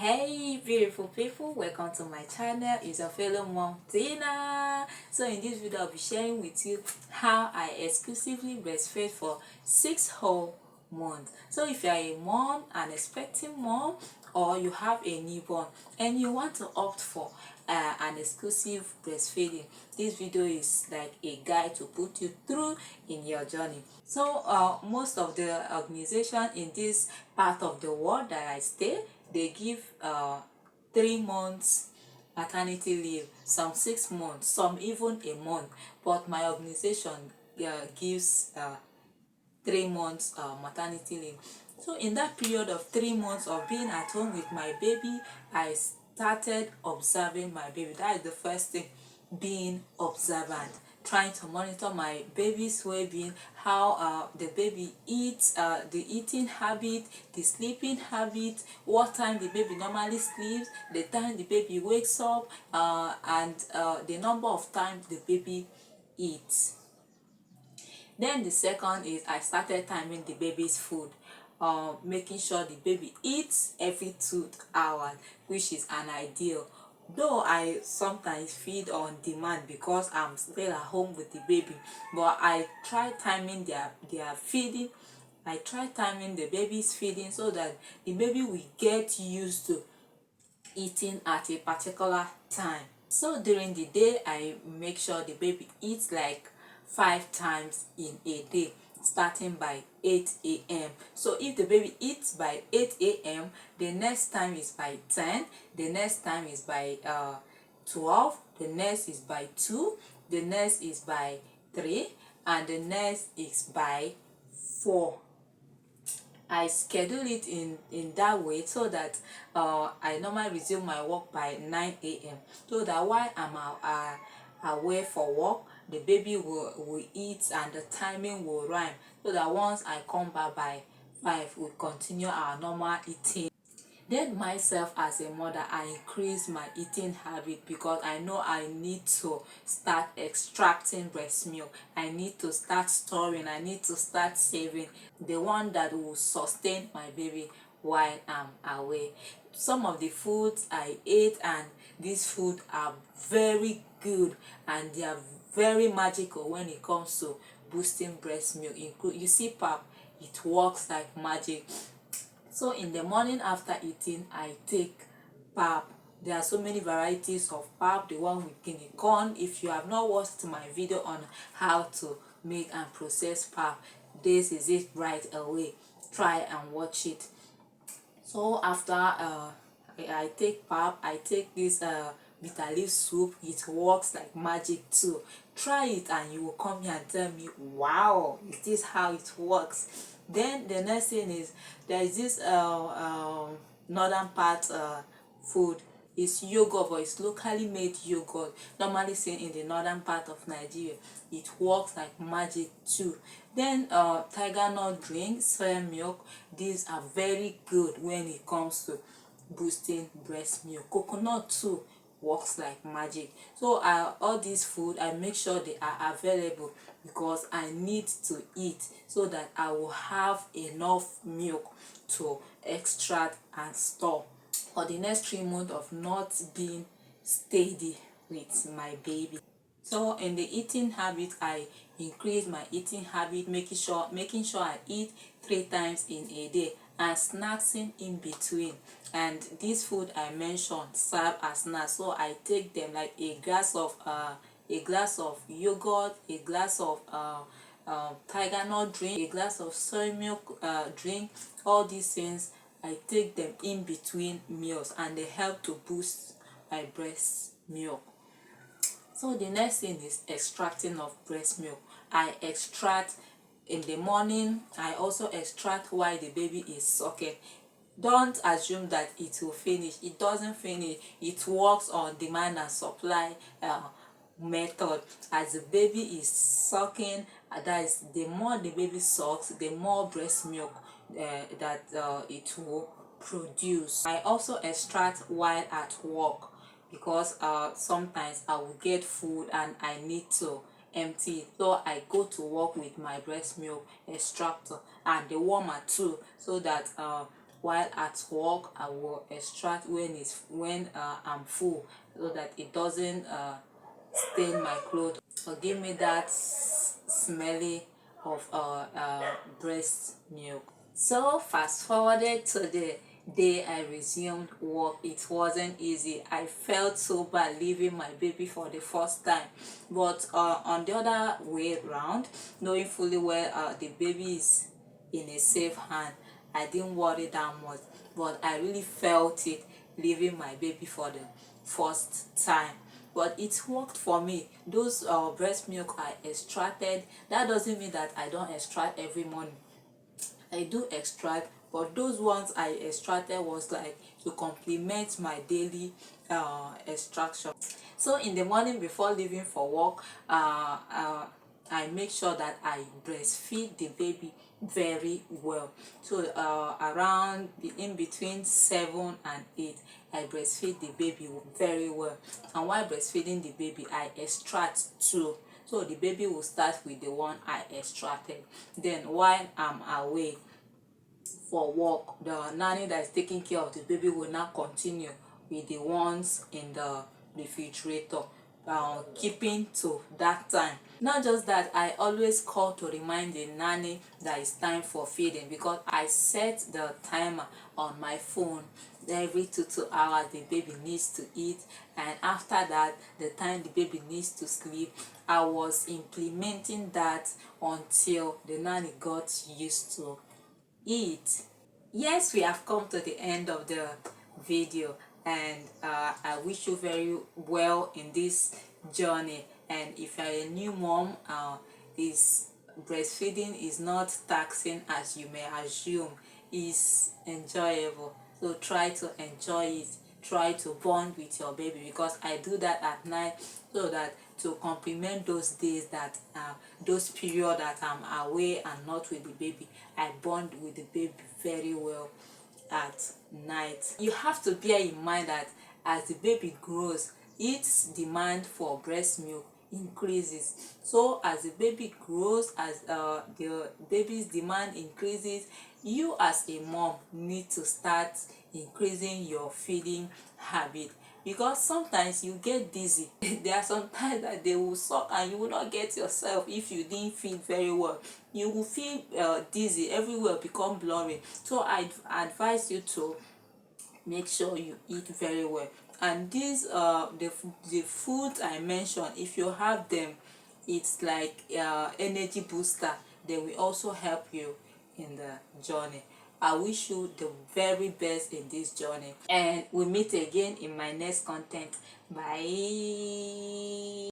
Hey beautiful people, welcome to my channel. It's your fellow mom Tina. So in this video I'll be sharing with you how I exclusively breastfed for 6 whole months. So if you are a mom, an expecting mom, or you have a newborn and you want to opt for an exclusive breastfeeding, this video is like a guide to put you through in your journey. So most of the organization in this part of the world that I stay, they give 3 months maternity leave, some 6 months, some even a month, but my organization gives 3 months maternity leave. So in that period of 3 months of being at home with my baby, I started observing my baby. That is the first thing, being observant, trying to monitor my baby's well-being, how the baby eats, the eating habit, the sleeping habit, what time the baby normally sleeps, the time the baby wakes up, and the number of times the baby eats. Then the second is I started timing the baby's food, making sure the baby eats every 2 hours, which is an ideal. Though I sometimes feed on demand because I'm still at home with the baby, but I try timing their feeding. I try timing the baby's feeding so that the baby will get used to eating at a particular time. So during the day I make sure the baby eats like 5 times in a day, starting by 8 a.m. So if the baby eats by 8 a.m, the next time is by 10, the next time is by 12, the next is by 2, the next is by 3, and the next is by 4. I schedule it in that way so that I normally resume my work by 9 a.m. so that while I'm away for work, the baby will eat and the timing will rhyme, so that once I come back by 5, we continue our normal eating. Then myself as a mother, I increase my eating habit because I know I need to start extracting breast milk. I need to start storing, I need to start saving the one that will sustain my baby while I'm away. Some of the foods I ate, and these food are very good and they are very magical when it comes to boosting breast milk. You see pap, it works like magic. So in the morning after eating, I take pap. There are so many varieties of pap, the one with guinea corn. If you have not watched my video on how to make and process pap, this is it right away. Try and watch it. So after I take pap, I take this bitter leaf soup. It works like magic too. Try it and you will come here and tell me, wow, is this how it works? Then the next thing is, there is this northern part food. It's yogurt, but it's locally made yogurt, normally seen in the northern part of Nigeria. It works like magic too. Then tiger nut drink, soy milk, these are very good when it comes to boosting breast milk. Coconut too works like magic. So all these food, I make sure they are available because I need to eat so that I will have enough milk to extract and store for the next 3 months of not being steady with my baby. So in the eating habit, I increase my eating habit, making sure I eat 3 times in a day and snacks in between. And this food I mentioned serve as snacks, so I take them like a glass of yogurt, a glass of tiger nut drink, a glass of soy milk drink. All these things I take them in between meals and they help to boost my breast milk. So the next thing is extracting of breast milk. I extract in the morning. I also extract while the baby is sucking. Don't assume that it will finish. It doesn't finish. It works on demand and supply method. As the baby is sucking, that is, the more the baby sucks, the more breast milk that it will produce. I also extract while at work because sometimes I will get food and I need to empty it, so I go to work with my breast milk extractor and the warmer too, so that while at work I will extract when I'm full, so that it doesn't stain my clothes or give me that smelly of breast milk. So fast forwarded to the day I resumed work. It wasn't easy. I felt so bad leaving my baby for the first time, but on the other way around, knowing fully well the baby is in a safe hand, I didn't worry that much. But I really felt it leaving my baby for the first time. But it worked for me. Those breast milk I extracted, that doesn't mean that I don't extract every morning. I do extract, but those ones I extracted was like to complement my daily extraction. So in the morning before leaving for work, I make sure that I breastfeed the baby very well. So around in between 7 and 8, I breastfeed the baby very well. And while breastfeeding the baby, I extract too. So the baby will start with the one I extracted. Then while I'm away for work, the nanny that is taking care of the baby will now continue with the ones in the refrigerator, keeping to that time. Not just that, I always call to remind the nanny that it's time for feeding, because I set the timer on my phone. Every 2 hours the baby needs to eat, and after that the time the baby needs to sleep. I was implementing that until the nanny got used to it. Yes, we have come to the end of the video, and I wish you very well in this journey. And if you're a new mom, is breastfeeding is not taxing as you may assume. It's enjoyable, so try to enjoy it. Try to bond with your baby, because I do that at night, so that to complement those days that those period that I'm away and not with the baby, I bond with the baby very well at night. You have to bear in mind that as the baby grows, its demand for breast milk increases. So as the baby grows, as the baby's demand increases, you as a mom need to start increasing your feeding habit, because sometimes you get dizzy. There are some times that they will suck and you will not get yourself if you didn't feed very well. You will feel dizzy, everywhere become blurry. So I advise you to make sure you eat very well. And these the foods I mentioned, if you have them, it's like energy booster. They will also help you in the journey. I wish you the very best in this journey, and we meet again in my next content. Bye.